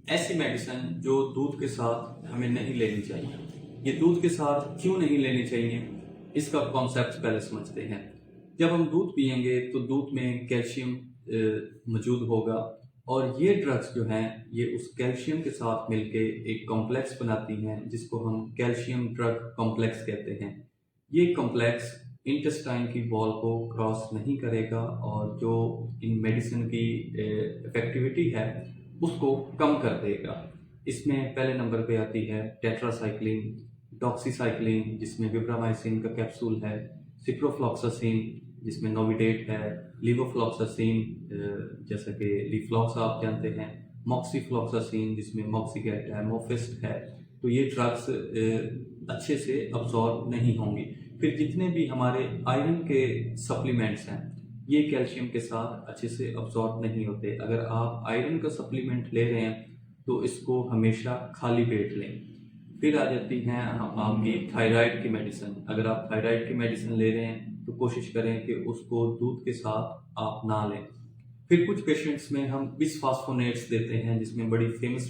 ऐसी मेडिसिन जो दूध के साथ हमें नहीं लेनी चाहिए। ये दूध के साथ क्यों नहीं लेनी चाहिए, इसका कॉन्सेप्ट पहले समझते हैं। जब हम दूध पिएंगे तो दूध में कैल्शियम मौजूद होगा और ये ड्रग्स जो हैं ये उस कैल्शियम के साथ मिलके एक कॉम्प्लेक्स बनाती हैं जिसको हम कैल्शियम ड्रग कॉम्प्लेक्स कहते हैं। ये कॉम्प्लेक्स इंटेस्टाइन की वॉल को क्रॉस नहीं करेगा और जो इन मेडिसिन की इफेक्टिविटी है उसको कम कर देगा। इसमें पहले नंबर पे आती है टेट्रासाइक्लिन, डॉक्सीसाइक्लिन जिसमें विब्रामाइसिन का कैप्सूल है, सिप्रोफ्लॉक्सासिन जिसमें नोविडेट है, लीवोफ्लॉक्सासिन जैसा कि लीफ्लॉक्स आप जानते हैं, मॉक्सीफ्लॉक्सासिन जिसमें मॉक्सीगेट है, मोफिस्ट है। तो ये ड्रग्स अच्छे से अब्जॉर्ब नहीं होंगी। फिर जितने भी हमारे आयरन के सप्लीमेंट्स हैं ये कैल्शियम के साथ अच्छे से अब्जॉर्ब नहीं होते। अगर आप आयरन का सप्लीमेंट ले रहे हैं तो इसको हमेशा खाली पेट लें। फिर आ जाती हैं आपकी थायराइड की मेडिसिन। अगर आप थायराइड की मेडिसिन ले रहे हैं तो कोशिश करें कि उसको दूध के साथ आप ना लें। फिर कुछ पेशेंट्स में हम बिसफॉस्फोनेट्स देते हैं जिसमें बड़ी फेमस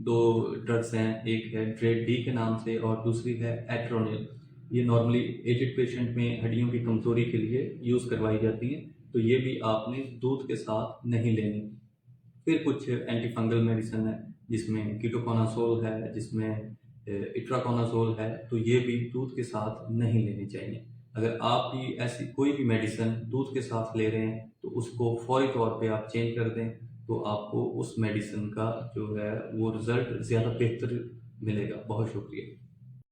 दो ड्रग्स हैं, एक है ड्रेड डी के नाम से और दूसरी है एट्रोनिल। ये नॉर्मली एजेड पेशेंट में हड्डियों की कमजोरी के लिए यूज़ करवाई जाती हैं, तो ये भी आपने दूध के साथ नहीं लेनी। फिर कुछ एंटीफंगल मेडिसिन है जिसमें कीटोकोनाजोल है, जिसमें इट्राकोनाजोल है, तो ये भी दूध के साथ नहीं लेनी चाहिए। अगर आप भी ऐसी कोई भी मेडिसिन दूध के साथ ले रहे हैं तो उसको फौरी तौर पे आप चेंज कर दें, तो आपको उस मेडिसिन का जो है वो रिज़ल्ट ज़्यादा बेहतर मिलेगा। बहुत शुक्रिया।